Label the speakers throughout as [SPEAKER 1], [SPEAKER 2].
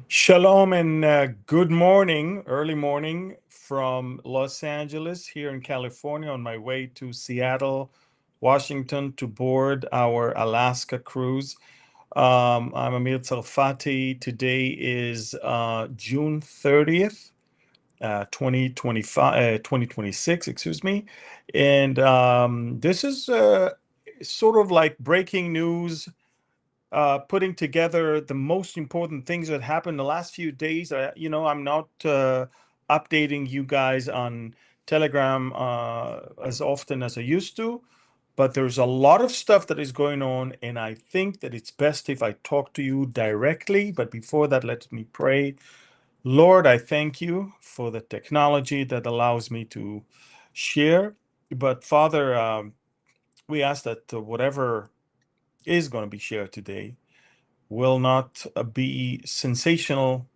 [SPEAKER 1] Shalom and good morning, early morning from Los Angeles here in California on my way to Seattle, Washington to board our Alaska cruise. I'm Amir Tsarfati. Today is June 30th, 2026, excuse me. And this is sort of like breaking news, putting together the most important things that happened the last few days. I'm not updating you guys on Telegram as often as I used to, but there's a lot of stuff that is going on, and I think that it's best if I talk to you directly. But before that, let me pray. Lord, I thank you for the technology that allows me to share. But Father, we ask that whatever is going to be shared today will not be sensational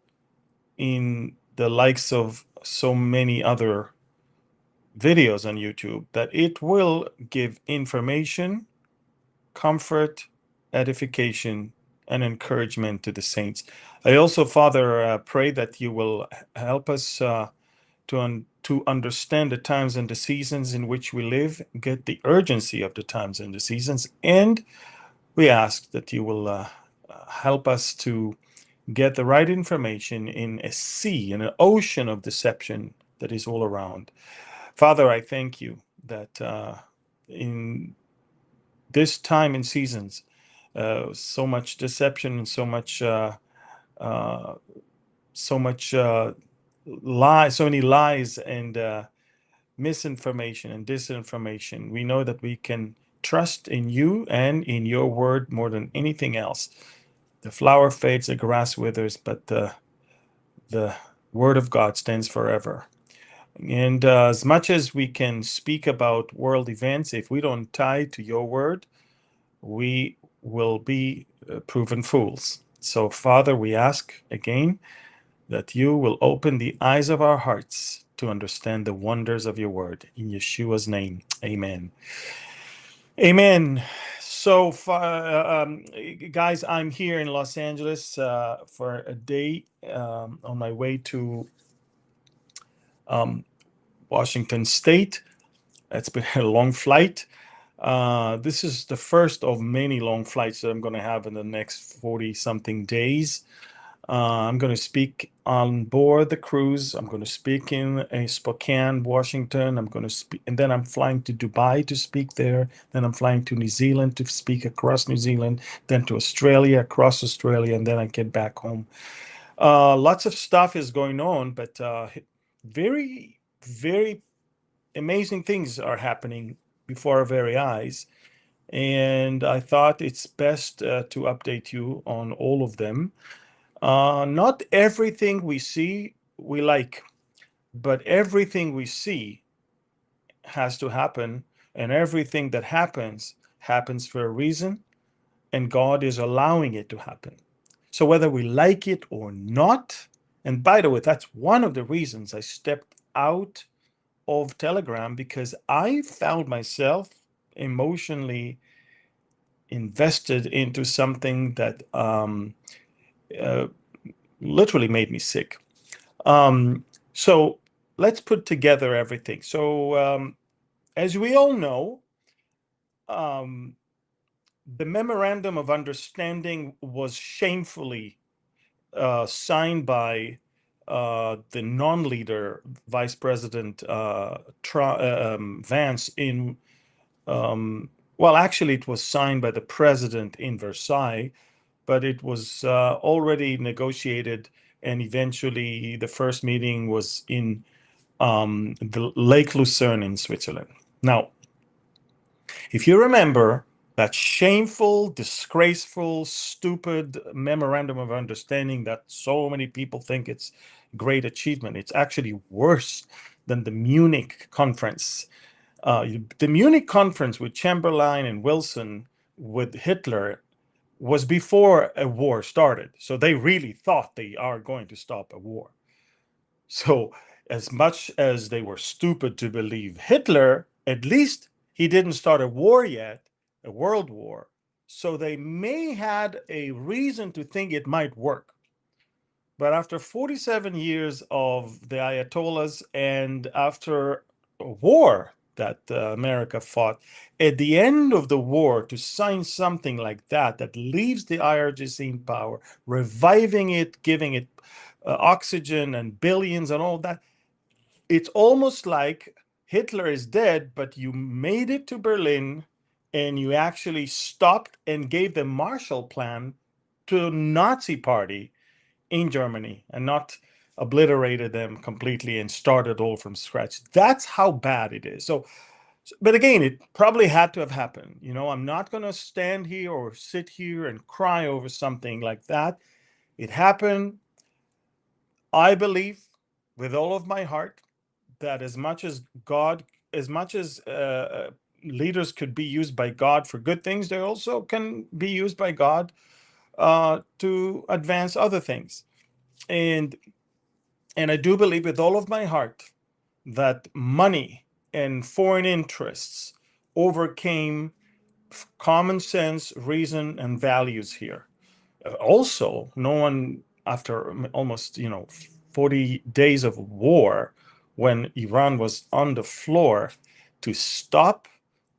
[SPEAKER 1] in the likes of so many other videos on YouTube, that it will give information, comfort, edification, and encouragement to the saints. I also, Father, pray that you will help us to understand the times and the seasons in which we live, get the urgency of the times and the seasons, and we ask that you will help us to get the right information in a sea, in an ocean of deception that is all around. Father, I thank you that in this time and seasons, so much deception and uh, so much so many lies and misinformation and disinformation. We know that we can trust in you and in your word more than anything else. The flower fades, the grass withers, but the word of God stands forever. And as much as we can speak about world events, if we don't tie to your word, we will be proven fools. So, Father, we ask again that you will open the eyes of our hearts to understand the wonders of your word. In Yeshua's name, amen. Amen. So, guys, I'm here in Los Angeles for a day on my way to um, Washington State. It's been a long flight. This is the first of many long flights that I'm going to have in the next 40 something days. I'm going to speak on board the cruise. I'm going to speak in Spokane, Washington. I'm going to speak, and then I'm flying to Dubai to speak there. Then I'm flying to New Zealand to speak across New Zealand, then to Australia, across Australia, and then I get back home. Lots of stuff is going on, but very, very amazing things are happening before our very eyes. And I thought it's best to update you on all of them. Not everything we see we like, but everything we see has to happen, and everything that happens for a reason, and God is allowing it to happen. So whether we like it or not, and by the way, that's one of the reasons I stepped out of Telegram, because I found myself emotionally invested into something that uh, literally made me sick. So let's put together everything. So, as we all know, um, the memorandum of understanding was shamefully signed by the non-leader Vice President Vance in, well, actually, it was signed by the president in Versailles, but it was already negotiated, and eventually the first meeting was in the Lake Lucerne in Switzerland. Now, if you remember that shameful, disgraceful, stupid memorandum of understanding that so many people think it's great achievement, it's actually worse than the Munich conference. The Munich conference with Chamberlain and Wilson with Hitler was before a war started. So they really thought they are going to stop a war. So, as much as they were stupid to believe Hitler, at least he didn't start a war yet, a world war. So they may had a reason to think it might work. But after 47 years of the Ayatollahs and after a war that America fought, at the end of the war, to sign something like that leaves the IRGC in power, reviving it, giving it oxygen and billions and all that, it's almost like Hitler is dead, but you made it to Berlin and you actually stopped and gave the Marshall Plan to the Nazi Party in Germany and not obliterated them completely and started all from scratch. That's how bad it is. So, but again, it probably had to have happened. I'm not going to stand here or sit here and cry over something like that. It happened. I believe with all of my heart that as much as leaders could be used by God for good things, they also can be used by God to advance other things. And I do believe with all of my heart that money and foreign interests overcame common sense, reason, and values here. Also, no one, after almost 40 days of war, when Iran was on the floor, to stop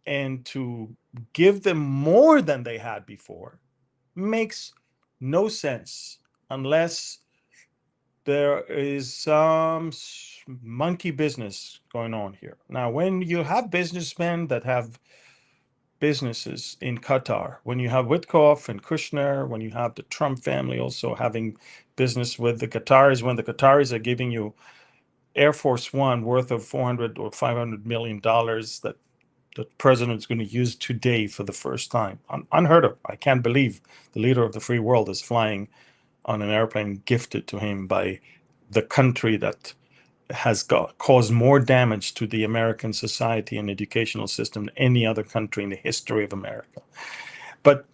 [SPEAKER 1] and to give them more than they had before makes no sense unless there is some monkey business going on here. Now, when you have businessmen that have businesses in Qatar, when you have Witkoff and Kushner, when you have the Trump family also having business with the Qataris, when the Qataris are giving you Air Force One worth of $400 or $500 million that the president is going to use today for the first time. Unheard of. I can't believe the leader of the free world is flying on an airplane gifted to him by the country that has caused more damage to the American society and educational system than any other country in the history of America. But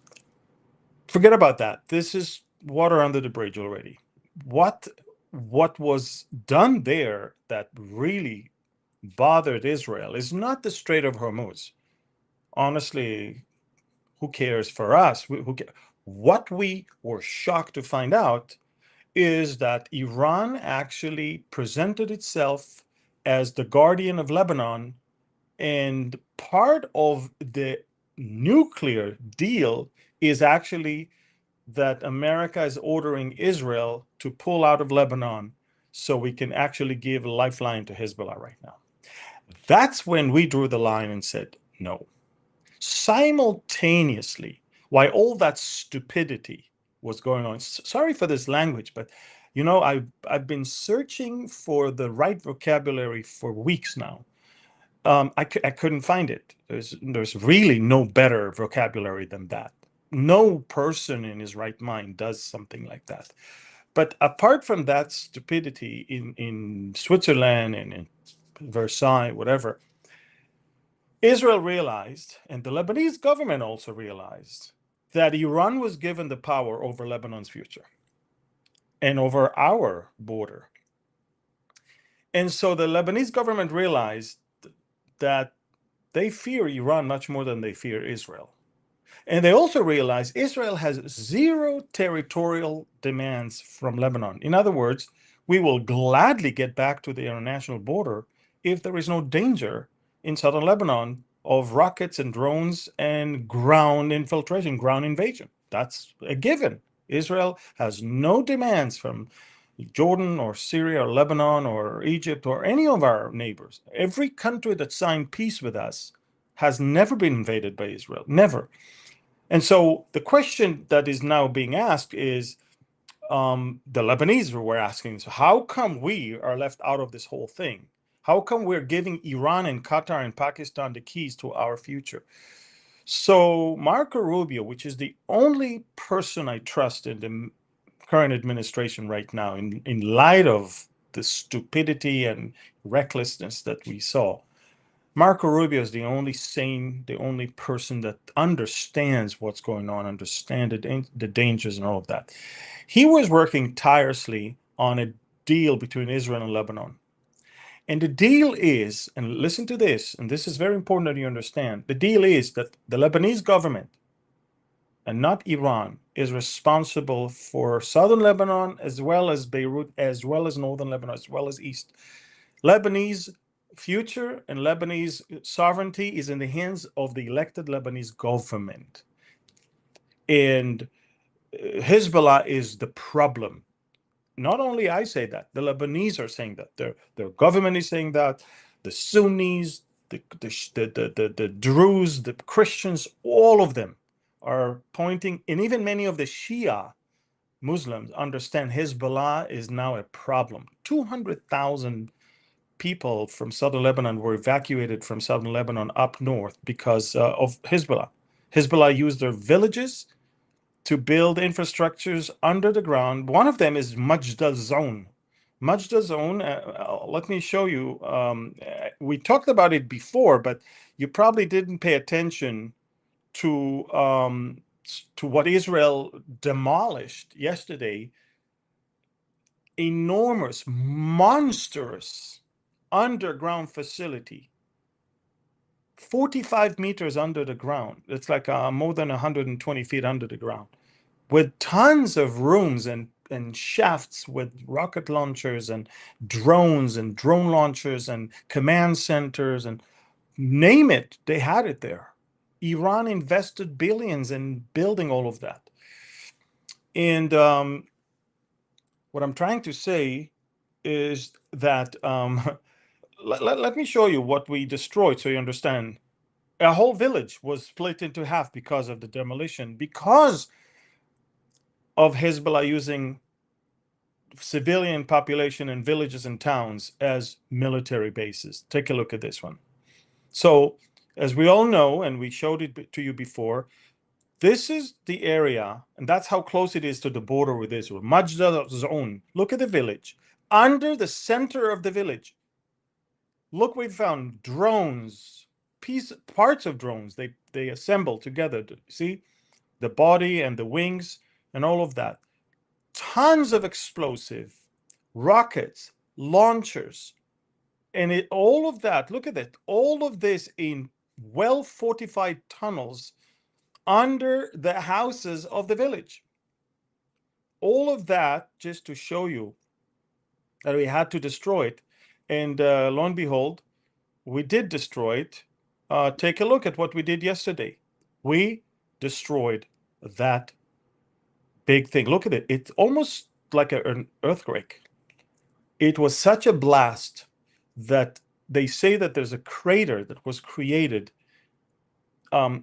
[SPEAKER 1] forget about that. This is water under the bridge already. What was done there that really bothered Israel is not the Strait of Hormuz. Honestly, who cares for us? What we were shocked to find out is that Iran actually presented itself as the guardian of Lebanon, and part of the nuclear deal is actually that America is ordering Israel to pull out of Lebanon so we can actually give a lifeline to Hezbollah right now. That's when we drew the line and said no. Simultaneously, while all that stupidity was going on, sorry for this language, but I've been searching for the right vocabulary for weeks now. I couldn't find it. There's really no better vocabulary than that. No person in his right mind does something like that. But apart from that stupidity in Switzerland and in Versailles, whatever, Israel realized, and the Lebanese government also realized, that Iran was given the power over Lebanon's future and over our border. And so the Lebanese government realized that they fear Iran much more than they fear Israel. And they also realized Israel has zero territorial demands from Lebanon. In other words, we will gladly get back to the international border if there is no danger in southern Lebanon of rockets and drones and ground infiltration, ground invasion. That's a given. Israel has no demands from Jordan or Syria or Lebanon or Egypt or any of our neighbors. Every country that signed peace with us has never been invaded by Israel, never. And so the question that is now being asked is, the Lebanese were asking, so how come we are left out of this whole thing? How come we're giving Iran and Qatar and Pakistan the keys to our future? So Marco Rubio, which is the only person I trust in the current administration right now, in light of the stupidity and recklessness that we saw, Marco Rubio is the only sane, the only person that understands what's going on, understands the dangers and all of that. He was working tirelessly on a deal between Israel and Lebanon. And the deal is, and listen to this, and this is very important that you understand, the deal is that the Lebanese government and not Iran, is responsible for southern Lebanon, as well as Beirut, as well as northern Lebanon, as well as east. Lebanese future and Lebanese sovereignty is in the hands of the elected Lebanese government. And Hezbollah is the problem. Not only I say that, the Lebanese are saying that. Their government is saying that. The Sunnis, the Druze, the Christians, all of them are pointing, and even many of the Shia Muslims understand Hezbollah is now a problem. 200,000 people from southern Lebanon were evacuated from southern Lebanon up north because of Hezbollah. Hezbollah used their villages to build infrastructures under the ground. One of them is Majda Zone. Majda Zone, let me show you. We talked about it before, but you probably didn't pay attention to what Israel demolished yesterday. Enormous, monstrous underground facility, 45 meters under the ground. It's like more than 120 feet under the ground, with tons of rooms and shafts with rocket launchers and drones and drone launchers and command centers and name it, they had it there. Iran invested billions in building all of that. And what I'm trying to say is that let me show you what we destroyed so you understand. A whole village was split into half because of the demolition, because of Hezbollah using civilian population in villages and towns as military bases. Take a look at this one. So, as we all know, and we showed it to you before, this is the area, and that's how close it is to the border with Israel. Majda Zone. Look at the village. Under the center of the village, look, we found drones, parts of drones. They assemble together. See the body and the wings and all of that. Tons of explosive rockets, launchers, and all of that. Look at it. All of this in well-fortified tunnels under the houses of the village. All of that just to show you that we had to destroy it. And lo and behold, we did destroy it. Take a look at what we did yesterday. We destroyed that big thing. Look at it. It's almost like an earthquake. It was such a blast that they say that there's a crater that was created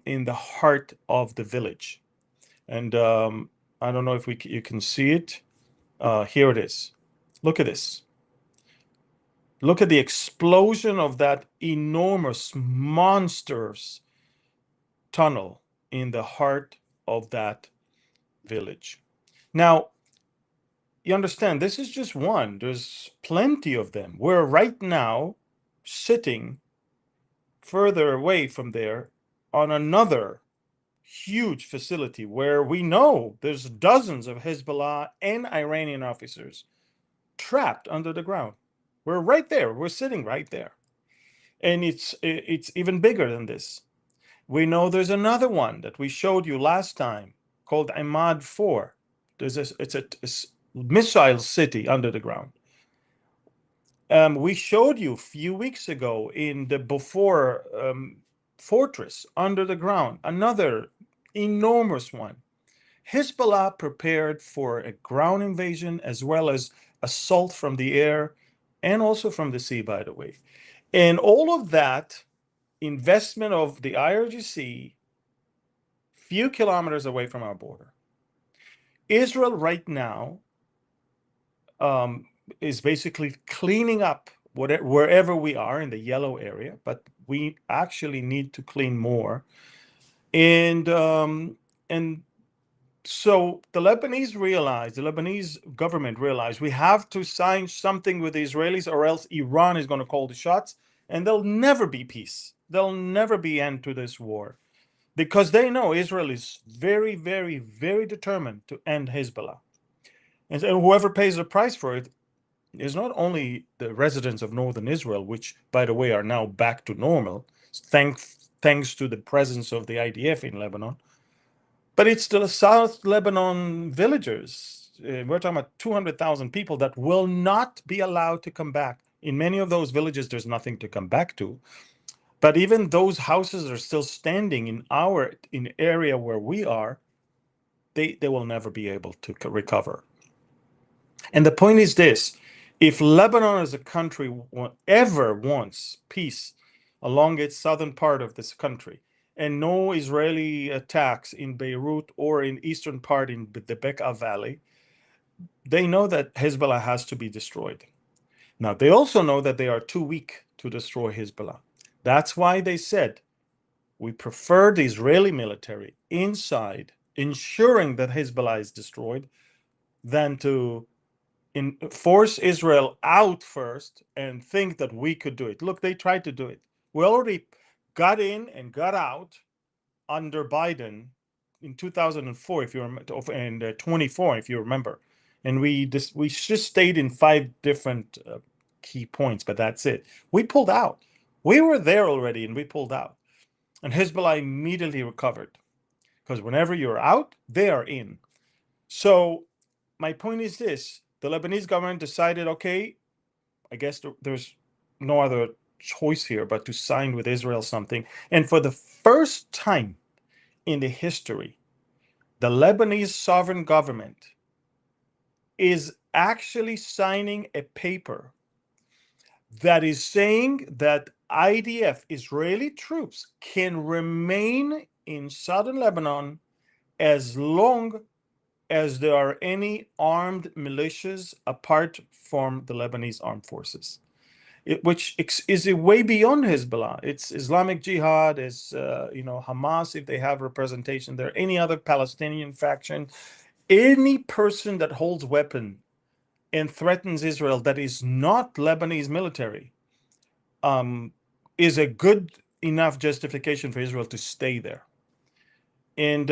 [SPEAKER 1] in the heart of the village. And I don't know if you can see it. Here it is. Look at this. Look at the explosion of that enormous, monstrous tunnel in the heart of that village. Now, you understand, this is just one. There's plenty of them. We're right now sitting further away from there on another huge facility where we know there's dozens of Hezbollah and Iranian officers trapped under the ground. We're right there. We're sitting right there. And it's even bigger than this. We know there's another one that we showed you last time called Ahmad 4. It's a missile city under the ground. We showed you a few weeks ago in the Beaufort fortress under the ground, another enormous one. Hezbollah prepared for a ground invasion as well as assault from the air and also from the sea, by the way. And all of that investment of the IRGC, few kilometers away from our border. Israel right now is basically cleaning up wherever we are in the yellow area, but we actually need to clean more. And so the Lebanese government realized we have to sign something with the Israelis or else Iran is going to call the shots and there'll never be peace. There'll never be end to this war because they know Israel is very, very, very determined to end Hezbollah. And whoever pays the price for it is not only the residents of northern Israel, which, by the way, are now back to normal, thanks to the presence of the IDF in Lebanon, But it's the South Lebanon villagers. We're talking about 200,000 people that will not be allowed to come back. In many of those villages, there's nothing to come back to. But even those houses are still standing in the area where we are. They will never be able to recover. And the point is this: if Lebanon as a country ever wants peace along its southern part of this country, and no Israeli attacks in Beirut or in eastern part in the Bekaa Valley, they know that Hezbollah has to be destroyed. Now, they also know that they are too weak to destroy Hezbollah. That's why they said, we prefer the Israeli military inside, ensuring that Hezbollah is destroyed, than to force Israel out first and think that we could do it. Look, they tried to do it. We already got in and got out under Biden in 2004, if you remember, and 24, if you remember. And we just stayed in 5 different key points, but that's it. We pulled out. We were there already, and we pulled out. And Hezbollah immediately recovered, because whenever you're out, they are in. So my point is this: the Lebanese government decided, okay, I guess there's no other choice here but to sign with Israel something. And for the first time in the history, the Lebanese sovereign government is actually signing a paper that is saying that IDF, Israeli troops, can remain in southern Lebanon as long as there are any armed militias apart from the Lebanese armed forces, which is way beyond Hezbollah. It's Islamic Jihad, it's Hamas, if they have representation there, any other Palestinian faction, any person that holds weapon and threatens Israel that is not Lebanese military, is a good enough justification for Israel to stay there. And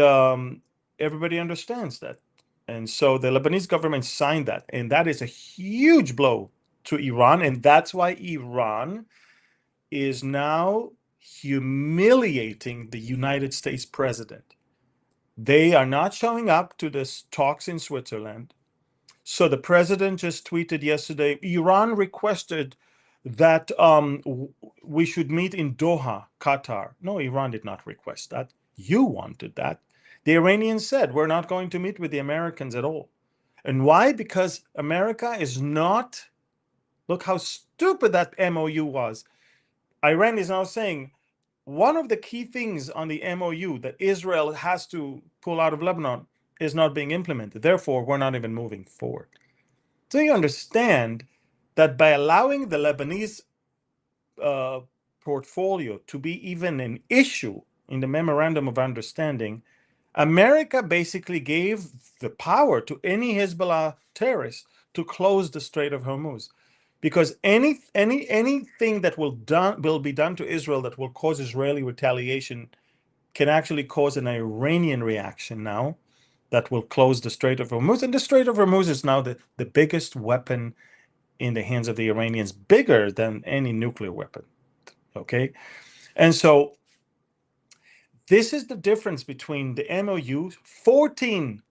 [SPEAKER 1] everybody understands that. And so the Lebanese government signed that, and that is a huge blow to Iran. And that's why Iran is now humiliating the United States president. They are not showing up to this talks in Switzerland. So the president just tweeted yesterday, Iran requested that we should meet in Doha, Qatar. No, Iran did not request that. You wanted that. The Iranians said, we're not going to meet with the Americans at all. And why? Because America is not, look how stupid that MOU was. Iran is now saying, one of the key things on the MOU that Israel has to pull out of Lebanon is not being implemented. Therefore, we're not even moving forward. So you understand that by allowing the Lebanese portfolio to be even an issue in the Memorandum of Understanding, America basically gave the power to any Hezbollah terrorist to close the Strait of Hormuz. Because anything that will be done to Israel that will cause Israeli retaliation can actually cause an Iranian reaction now that will close the Strait of Hormuz. And the Strait of Hormuz is now the biggest weapon in the hands of the Iranians, bigger than any nuclear weapon. Okay? And so this is the difference between the MOU, 14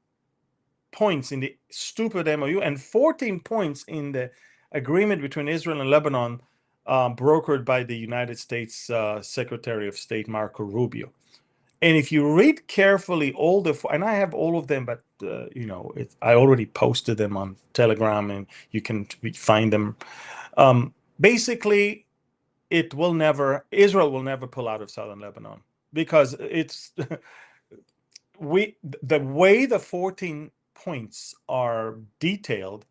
[SPEAKER 1] points in the stupid MOU, and 14 points in the agreement between Israel and Lebanon, brokered by the United States Secretary of State Marco Rubio. And if you read carefully all and I have all of them, but I already posted them on Telegram, and you can find them. Basically, Israel will never pull out of southern Lebanon, because it's the way the 14 points are detailed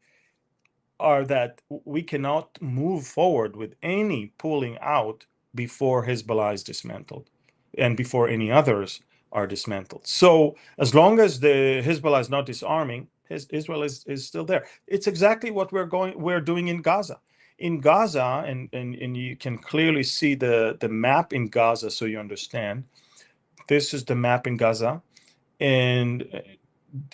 [SPEAKER 1] are that we cannot move forward with any pulling out before Hezbollah is dismantled and before any others are dismantled. So as long as the Hezbollah is not disarming, Israel is still there. It's exactly what we're doing in Gaza. In Gaza, and you can clearly see the map in Gaza, so you understand. This is the map in Gaza. And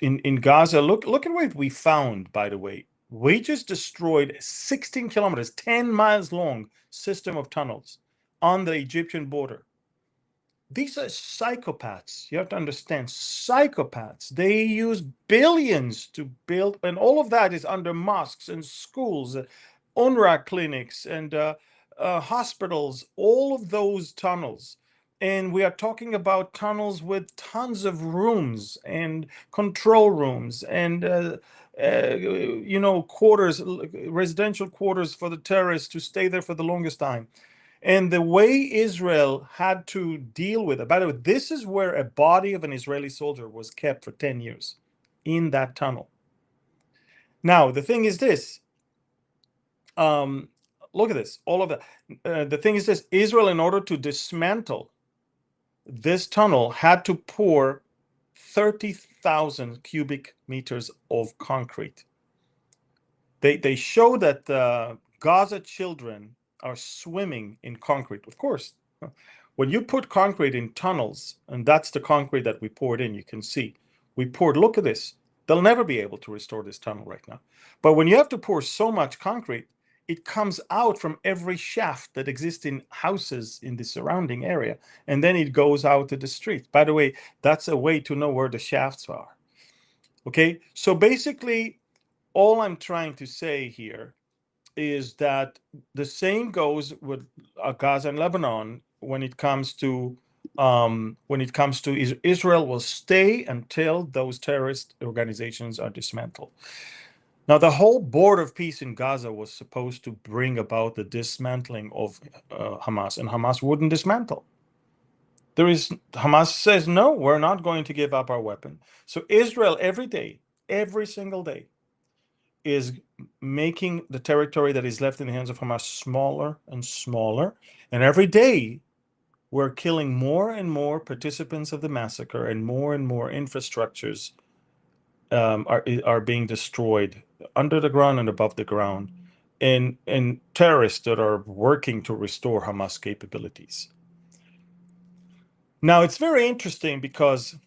[SPEAKER 1] in Gaza, look at what we found, by the way. We just destroyed 16 kilometers, 10 miles long system of tunnels on the Egyptian border. these are psychopaths. You have to understand, psychopaths. They use billions to build, and all of that is under mosques and schools, UNRWA clinics, and hospitals, all of those tunnels. And we are talking about tunnels with tons of rooms and control rooms and quarters, residential quarters for the terrorists to stay there for the longest time. And the way Israel had to deal with it, by the way, this is where a body of an Israeli soldier was kept for 10 years, in that tunnel. Now, the thing is this. Look at this, all of that. The thing is this, Israel, in order to dismantle this tunnel, had to pour 30,000 cubic meters of concrete. They show that Gaza children are swimming in concrete. Of course, when you put concrete in tunnels, and that's the concrete that we poured in, you can see, we poured, look at this. They'll never be able to restore this tunnel right now. But when you have to pour so much concrete, it comes out from every shaft that exists in houses in the surrounding area, and then it goes out to the street. By the way, that's a way to know where the shafts are. Okay, so basically, all I'm trying to say here is that the same goes with Gaza and Lebanon when it comes to Israel will stay until those terrorist organizations are dismantled. Now, the whole Board of Peace in Gaza was supposed to bring about the dismantling of Hamas, and Hamas wouldn't dismantle. Hamas says, no, we're not going to give up our weapon. So Israel every day, every single day, is making the territory that is left in the hands of Hamas smaller and smaller. And every day, we're killing more and more participants of the massacre, and more infrastructures are being destroyed under the ground and above the ground, and terrorists that are working to restore Hamas capabilities. Now, it's very interesting because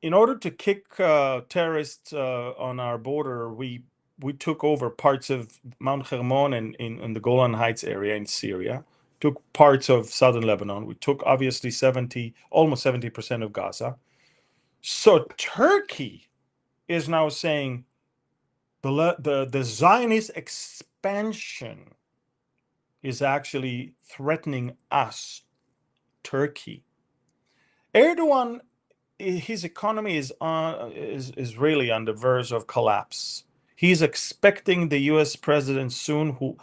[SPEAKER 1] in order to kick terrorists on our border, we took over parts of Mount Hermon and in the Golan Heights area in Syria, took parts of southern Lebanon. We took obviously almost 70% of Gaza. So Turkey is now saying the Zionist expansion is actually threatening us, Turkey. Erdogan, his economy is really on the verge of collapse. He's expecting the U.S. president soon, who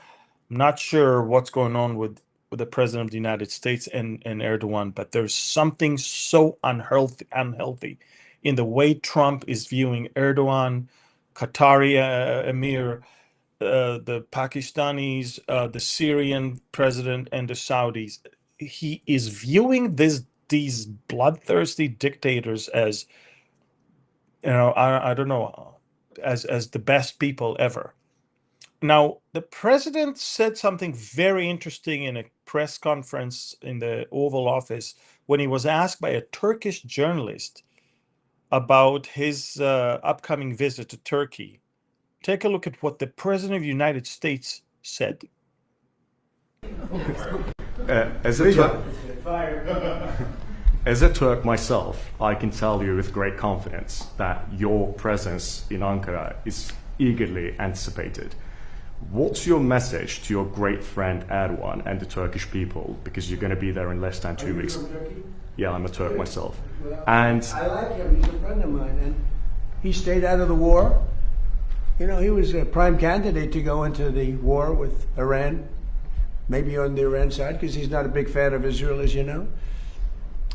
[SPEAKER 1] I'm not sure what's going on with the president of the United States and Erdogan, but there's something so unhealthy in the way Trump is viewing Erdogan, Qatari Amir, the Pakistanis, the Syrian president, and the Saudis. He is viewing these bloodthirsty dictators as, I don't know, as the best people ever. Now, the president said something very interesting in a press conference in the Oval Office when he was asked by a Turkish journalist about his upcoming visit to Turkey. Take a look at what the president of the United States said.
[SPEAKER 2] As a Turk myself, I can tell you with great confidence that your presence in Ankara is eagerly anticipated. What's your message to your great friend Erdogan and the Turkish people? Because you're going to be there in less than 2 weeks.
[SPEAKER 3] From Turkey?
[SPEAKER 2] Yeah, I'm a Turk myself.
[SPEAKER 3] Well,
[SPEAKER 2] And
[SPEAKER 3] I like him. He's a friend of mine, and he stayed out of the war. You know, he was a prime candidate to go into the war with Iran, maybe on the Iran side, because he's not a big fan of Israel, as you know.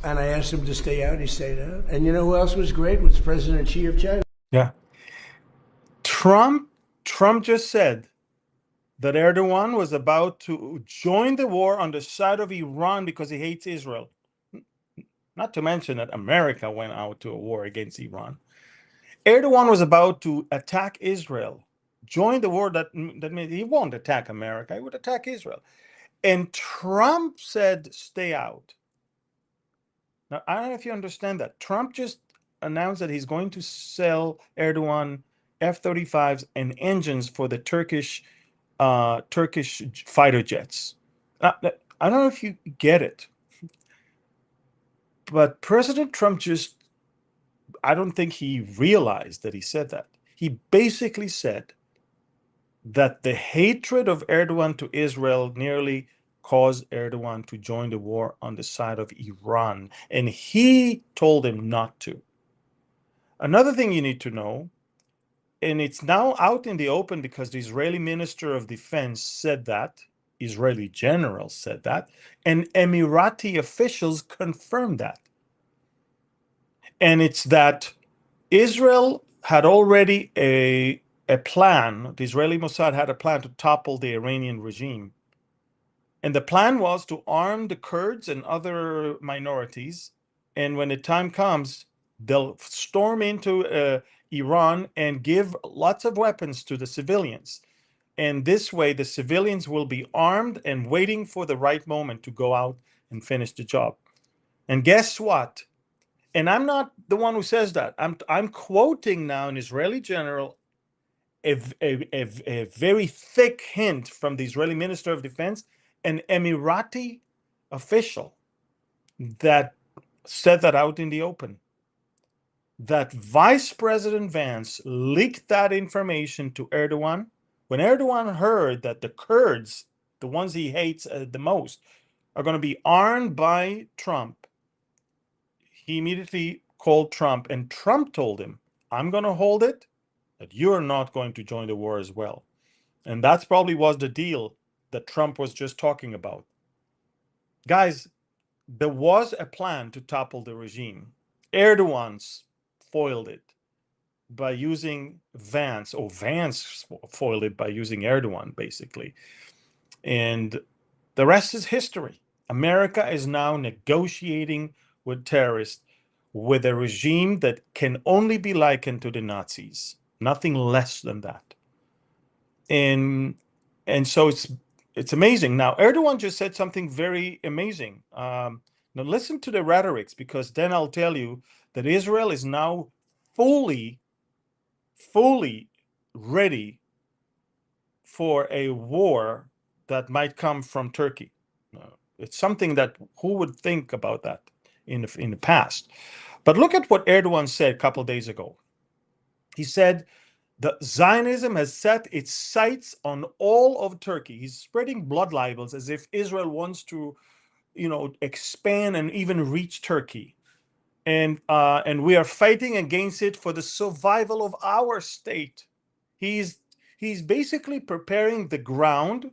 [SPEAKER 3] And I asked him to stay out. He stayed out. And you know who else was great? Was President Xi of China.
[SPEAKER 1] Yeah. Trump just said that Erdogan was about to join the war on the side of Iran because he hates Israel. Not to mention that America went out to a war against Iran. Erdogan was about to attack Israel, join the war that means he won't attack America, he would attack Israel. And Trump said, stay out. Now, I don't know if you understand that. Trump just announced that he's going to sell Erdogan F-35s and engines for the Turkish fighter jets. I don't know if you get it. But President Trump I don't think he realized that he said that. He basically said that the hatred of Erdogan to Israel nearly caused Erdogan to join the war on the side of Iran. And he told him not to. Another thing you need to know, and it's now out in the open because the Israeli Minister of Defense said that, Israeli general said that, and Emirati officials confirmed that. And it's that Israel had already a plan, the Israeli Mossad had a plan to topple the Iranian regime. And the plan was to arm the Kurds and other minorities. And when the time comes, they'll storm into Iran and give lots of weapons to the civilians. And this way, the civilians will be armed and waiting for the right moment to go out and finish the job. And guess what? And I'm not the one who says that. I'm quoting now an Israeli general, a very thick hint from the Israeli Minister of Defense, an Emirati official that said that out in the open. That Vice President Vance leaked that information to Erdogan. When Erdogan heard that the Kurds, the ones he hates the most, are going to be armed by Trump, he immediately called Trump, and Trump told him, I'm going to hold it, but you're not going to join the war as well. And that's probably was the deal that Trump was just talking about. Guys, there was a plan to topple the regime. Erdogan foiled it by using Vance, or Vance foiled it by using Erdogan, basically. And the rest is history. America is now negotiating with terrorists with a regime that can only be likened to the Nazis, nothing less than that. And so it's amazing. Now, Erdogan just said something very amazing. Now listen to the rhetorics, because then I'll tell you that Israel is now fully ready for a war that might come from Turkey. It's something that who would think about that in the past. But look at what Erdogan said a couple of days ago. He said that Zionism has set its sights on all of Turkey. He's spreading blood libels as if Israel wants to, expand and even reach Turkey. And we are fighting against it for the survival of our state. He's basically preparing the ground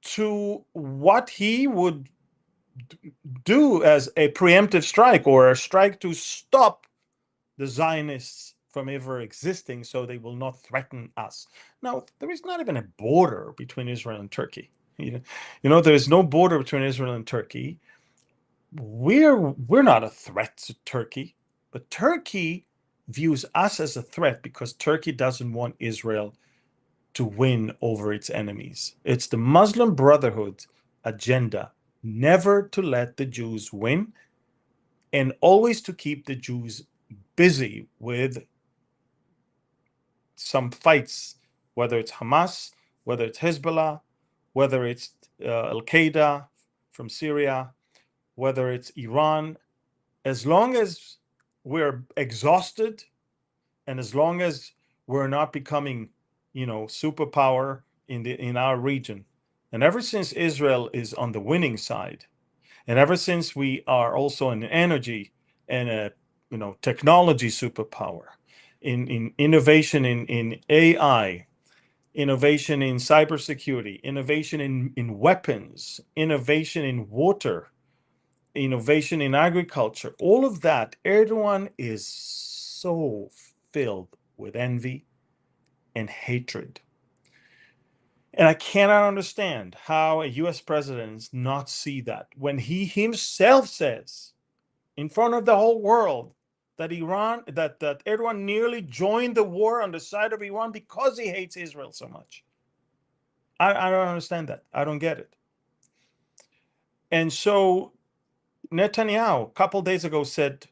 [SPEAKER 1] to what he would do as a preemptive strike, or a strike to stop the Zionists from ever existing, so they will not threaten us. Now, there is not even a border between Israel and Turkey. There is no border between Israel and Turkey. We're not a threat to Turkey, but Turkey views us as a threat because Turkey doesn't want Israel to win over its enemies. It's the Muslim Brotherhood agenda, never to let the Jews win, and always to keep the Jews busy with some fights, whether it's Hamas, whether it's Hezbollah, whether it's Al-Qaeda from Syria, whether it's Iran. As long as we're exhausted, and as long as we're not becoming, superpower in our region, and ever since Israel is on the winning side, and ever since we are also an energy and a technology superpower, in innovation in AI, innovation in cybersecurity, innovation in weapons, innovation in water, innovation in agriculture, all of that, Erdogan is so filled with envy and hatred. And I cannot understand how a US president does not see that when he himself says in front of the whole world that Erdogan nearly joined the war on the side of Iran because he hates Israel so much. I don't understand that. I don't get it. And so Netanyahu, a couple days ago, said,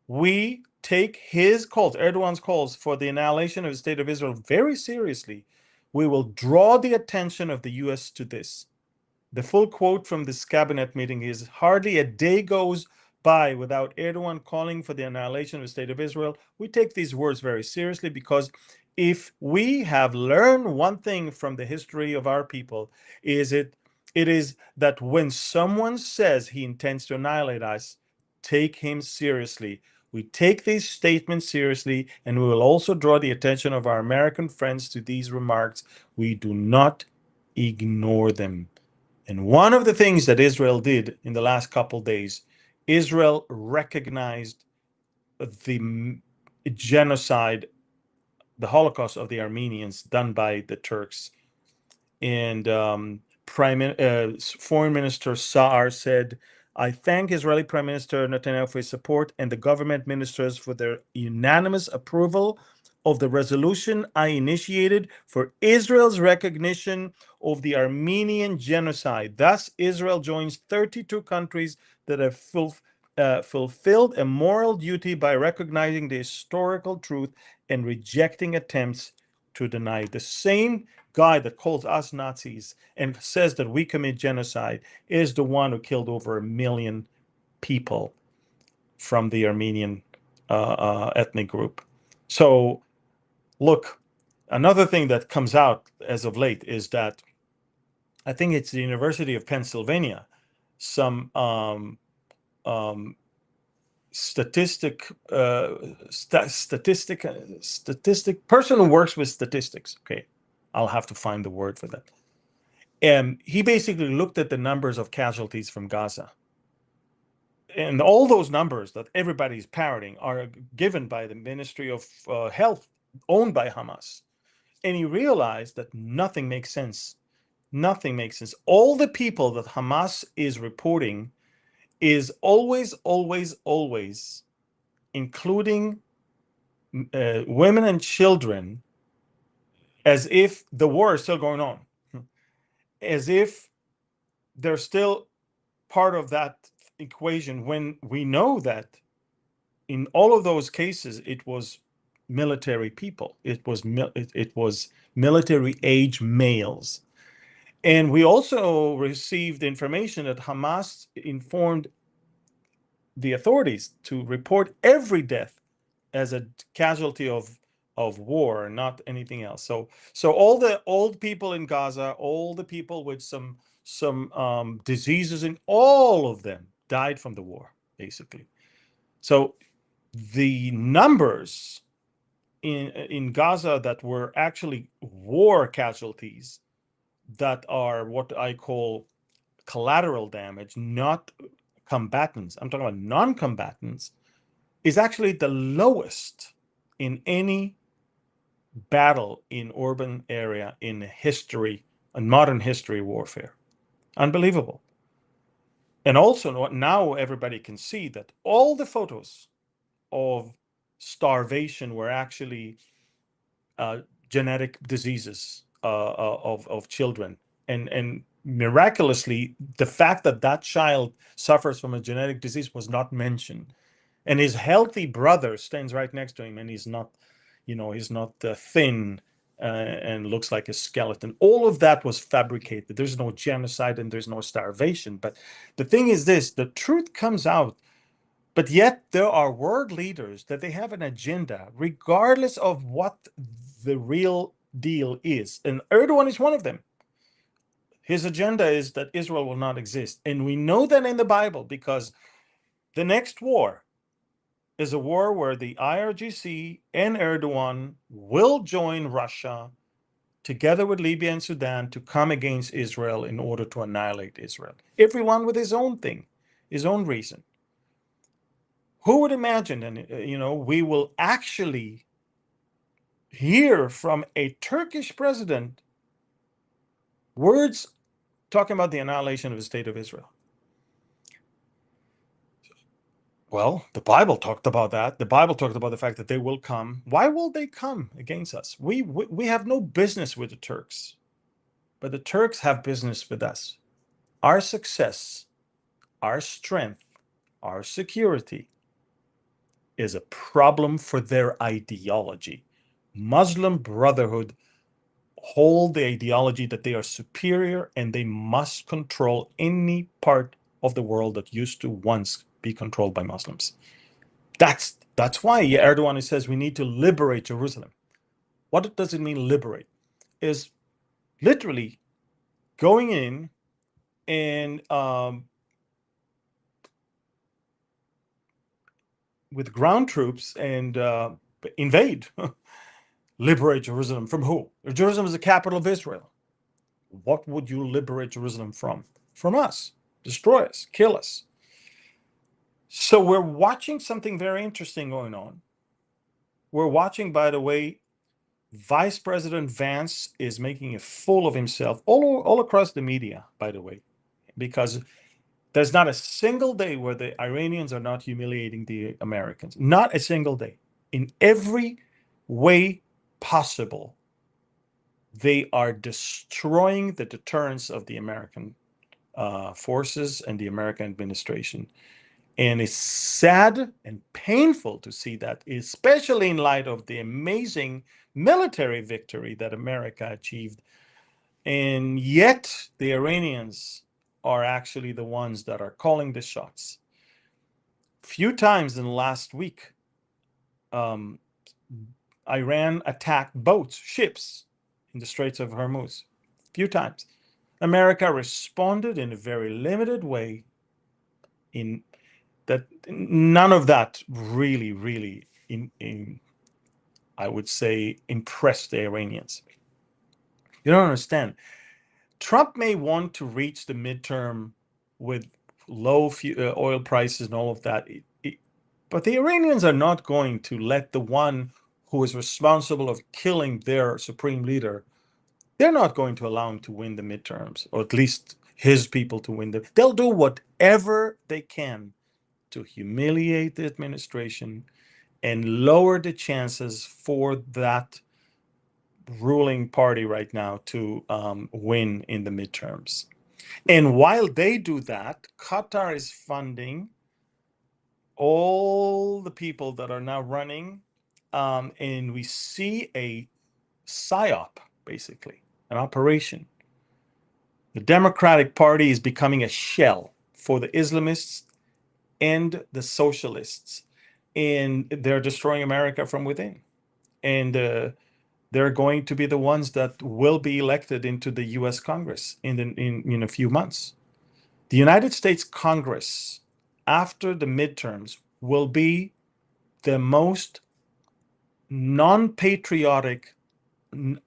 [SPEAKER 1] we take his calls, Erdogan's calls for the annihilation of the state of Israel very seriously. We will draw the attention of the US to this. The full quote from this cabinet meeting is, hardly a day goes by without Erdogan calling for the annihilation of the state of Israel. We take these words very seriously, because if we have learned one thing from the history of our people, it is that when someone says he intends to annihilate us, take him seriously. We take these statements seriously, and we will also draw the attention of our American friends to these remarks. We do not ignore them. And one of the things that Israel did in the last couple days, Israel recognized the genocide, the Holocaust of the Armenians done by the Turks. And Foreign Minister Saar said, I thank Israeli Prime Minister Netanyahu for his support and the government ministers for their unanimous approval of the resolution I initiated for Israel's recognition of the Armenian genocide. Thus, Israel joins 32 countries that have fulfilled a moral duty by recognizing the historical truth and rejecting attempts to deny it. The same guy that calls us Nazis and says that we commit genocide is the one who killed over 1 million people from the Armenian ethnic group. So, look, another thing that comes out as of late is that I think it's the University of Pennsylvania, some statistic person who works with statistics. Okay, I'll have to find the word for that. And he basically looked at the numbers of casualties from Gaza. And all those numbers that everybody's parroting are given by the Ministry of Health, owned by Hamas. And he realized that nothing makes sense. Nothing makes sense. All the people that Hamas is reporting is always, including women and children, as if the war is still going on, as if they're still part of that equation, when we know that in all of those cases it was military people, it was military age males. And we also received information that Hamas informed the authorities to report every death as a casualty of war, not anything else. So all the old people in Gaza, all the people with some diseases, and all of them died from the war, basically. So the numbers in Gaza that were actually war casualties, that are what I call collateral damage, not combatants, I'm talking about non-combatants, is actually the lowest in any battle in urban area in history, in modern history warfare. Unbelievable. And also now everybody can see that all the photos of starvation were actually genetic diseases of children. And miraculously, the fact that that child suffers from a genetic disease was not mentioned. And his healthy brother stands right next to him, and he's not, he's not thin and looks like a skeleton. All of that was fabricated. There's no genocide and there's no starvation. But the thing is this, the truth comes out, but yet there are world leaders that they have an agenda, regardless of what the real deal is. And Erdogan is one of them. His agenda is that Israel will not exist. And we know that in the Bible, because the next war is a war where the IRGC and Erdogan will join Russia together with Libya and Sudan to come against Israel in order to annihilate Israel. Everyone with his own thing, his own reason. Who would imagine, and we will actually hear from a Turkish president words talking about the annihilation of the state of Israel? Well, the Bible talked about that. The Bible talked about the fact that they will come. Why will they come against us? We have no business with the Turks, but the Turks have business with us. Our success, our strength, our security is a problem for their ideology. Muslim Brotherhood hold the ideology that they are superior and they must control any part of the world that used to once be controlled by Muslims. That's why Erdogan says we need to liberate Jerusalem. What does it mean, liberate? Is literally going in and with ground troops and invade, liberate Jerusalem from who? Jerusalem is the capital of Israel. What would you liberate Jerusalem from? From us. Destroy us, kill us. So we're watching something very interesting going on. We're watching, by the way, Vice President Vance is making a fool of himself all across the media, by the way, because there's not a single day where the Iranians are not humiliating the Americans. Not a single day. In every way possible, they are destroying the deterrence of the American forces and the American administration. And it's sad and painful to see that, especially in light of the amazing military victory that America achieved. And yet the Iranians are actually the ones that are calling the shots. Few times in the last week, Iran attacked boats, ships in the Straits of Hormuz. Few times. America responded in a very limited way, in that none of that really I would say impressed the Iranians. You don't understand. Trump may want to reach the midterm with low oil prices and all of that, but the Iranians are not going to let the one who is responsible of killing their supreme leader, they're not going to allow him to win the midterms, or at least his people to win them. They'll do whatever they can to humiliate the administration and lower the chances for that ruling party right now to win in the midterms. And while they do that, Qatar is funding all the people that are now running, and we see a PSYOP, basically, an operation. The Democratic Party is becoming a shell for the Islamists and the socialists, and they're destroying America from within. And they're going to be the ones that will be elected into the U.S. Congress in a few months. The United States Congress, after the midterms, will be the most non-patriotic,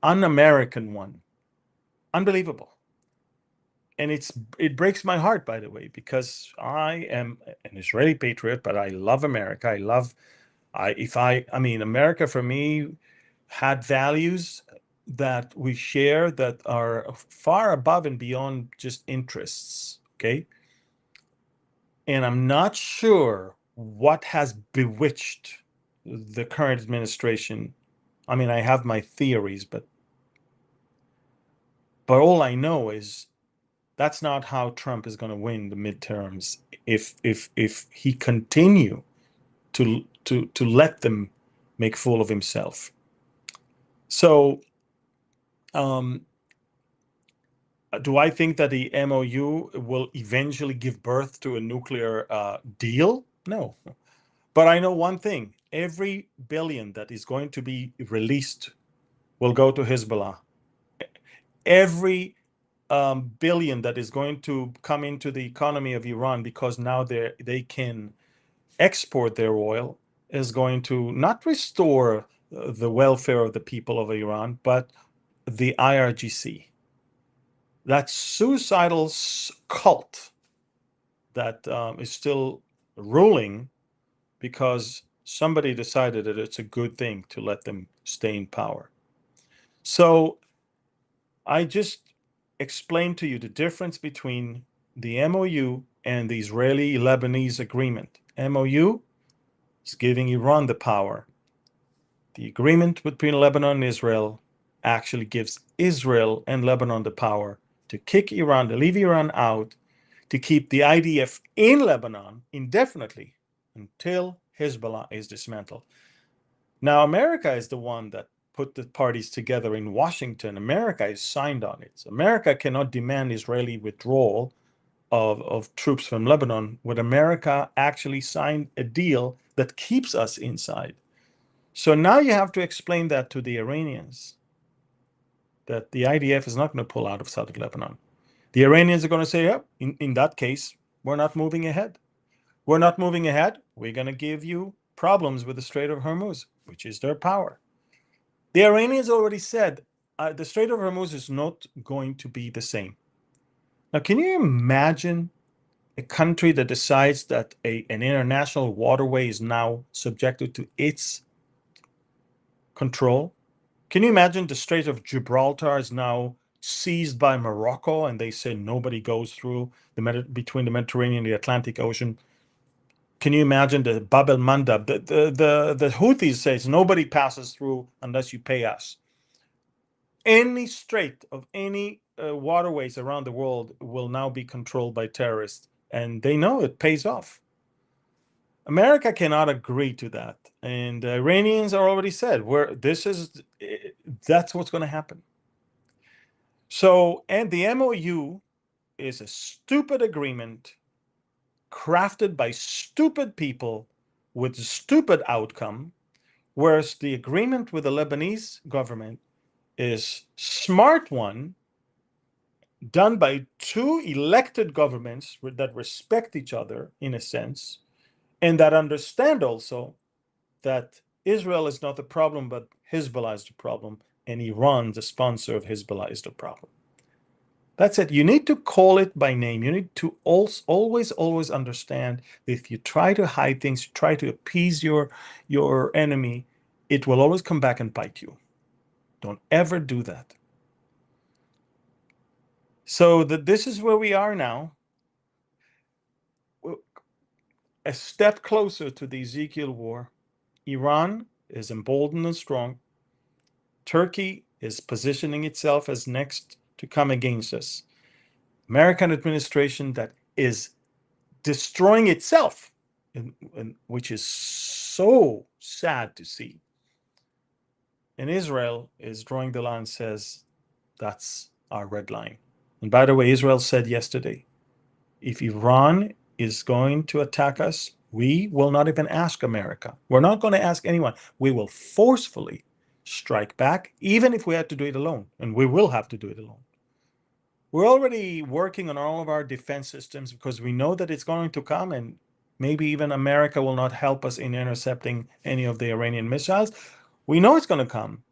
[SPEAKER 1] un-American one. Unbelievable. And it breaks my heart, by the way, because I am an Israeli patriot, but I love America. I mean, America for me had values that we share that are far above and beyond just interests, okay? And I'm not sure what has bewitched the current administration. I mean, I have my theories, but all I know is that's not how Trump is going to win the midterms if he continue to let them make fool of himself. So, do I think that the MOU will eventually give birth to a nuclear deal? No. But I know one thing. Every billion that is going to be released will go to Hezbollah. Every billion that is going to come into the economy of Iran, because now they can export their oil, is going to not restore the welfare of the people of Iran, but the IRGC. That suicidal cult that is still ruling because somebody decided that it's a good thing to let them stay in power. So I just explained to you the difference between the MOU and the Israeli-Lebanese agreement. MOU is giving Iran the power. The agreement between Lebanon and Israel actually gives Israel and Lebanon the power to kick Iran, to leave Iran out, to keep the IDF in Lebanon indefinitely until Hezbollah is dismantled. Now, America is the one that put the parties together in Washington. America is signed on it. So America cannot demand Israeli withdrawal of troops from Lebanon, would America actually sign a deal that keeps us inside? So now you have to explain that to the Iranians, that the IDF is not going to pull out of southern Lebanon. The Iranians are going to say, yep, in that case, we're not moving ahead. We're not moving ahead. We're going to give you problems with the Strait of Hormuz, which is their power. The Iranians already said the Strait of Hormuz is not going to be the same. Now, can you imagine a country that decides that an international waterway is now subjected to its control? Can you imagine the Strait of Gibraltar is now seized by Morocco and they say nobody goes through between the Mediterranean and the Atlantic Ocean? Can you imagine the Bab el-Mandab? The Houthis says nobody passes through unless you pay us. Any strait of any waterways around the world will now be controlled by terrorists, and they know it pays off. America cannot agree to that, and the Iranians are already said that's what's going to happen. So, and the MOU is a stupid agreement crafted by stupid people with stupid outcome, whereas the agreement with the Lebanese government is smart one done by two elected governments that respect each other in a sense, and that understand also that Israel is not the problem, but Hezbollah is the problem, and Iran, the sponsor of Hezbollah, is the problem. That's it. You need to call it by name. You need to always understand that if you try to hide things, try to appease your enemy, it will always come back and bite you. Don't ever do that. So this is where we are now. A step closer to the Ezekiel war. Iran is emboldened and strong. Turkey is positioning itself as next to come against us. American administration that is destroying itself, which is so sad to see. And Israel is drawing the line and says, that's our red line. And by the way, Israel said yesterday, if Iran is going to attack us, we will not even ask America. We're not going to ask anyone. We will forcefully strike back, even if we have to do it alone. And we will have to do it alone. We're already working on all of our defense systems because we know that it's going to come, and maybe even America will not help us in intercepting any of the Iranian missiles. We know it's going to come.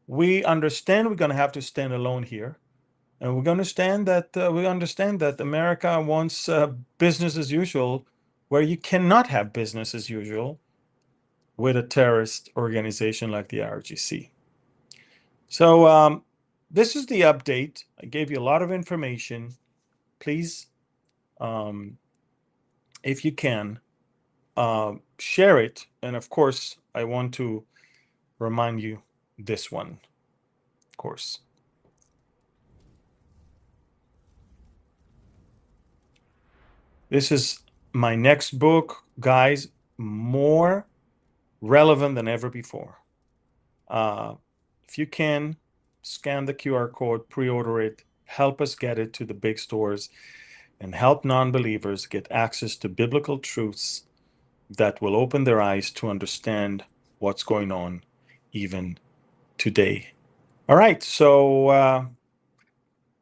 [SPEAKER 1] We understand we're going to have to stand alone here. And we understand that America wants business as usual, where you cannot have business as usual with a terrorist organization like the IRGC. So this is the update. I gave you a lot of information. Please, if you can, share it. And of course, I want to remind you this one, of course. This is my next book, guys, more relevant than ever before. If you can, scan the QR code, pre-order it, help us get it to the big stores, and help non-believers get access to biblical truths that will open their eyes to understand what's going on even today. All right, so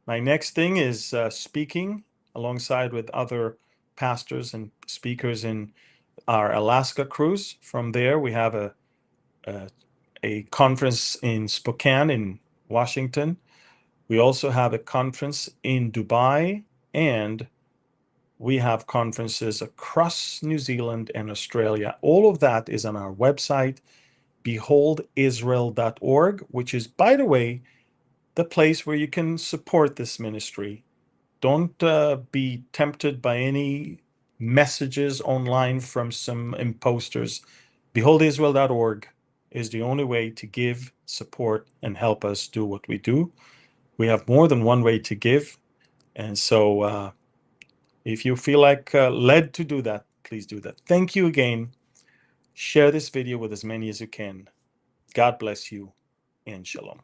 [SPEAKER 1] my next thing is speaking alongside with other pastors and speakers in our Alaska cruise. From there, we have a conference in Spokane in Washington. We also have a conference in Dubai, and we have conferences across New Zealand and Australia. All of that is on our website, beholdisrael.org, which is, by the way, the place where you can support this ministry. Don't be tempted by any messages online from some imposters. Beholdisrael.org is the only way to give, support, and help us do what we do. We have more than one way to give. And so if you feel like led to do that, please do that. Thank you again. Share this video with as many as you can. God bless you, and shalom.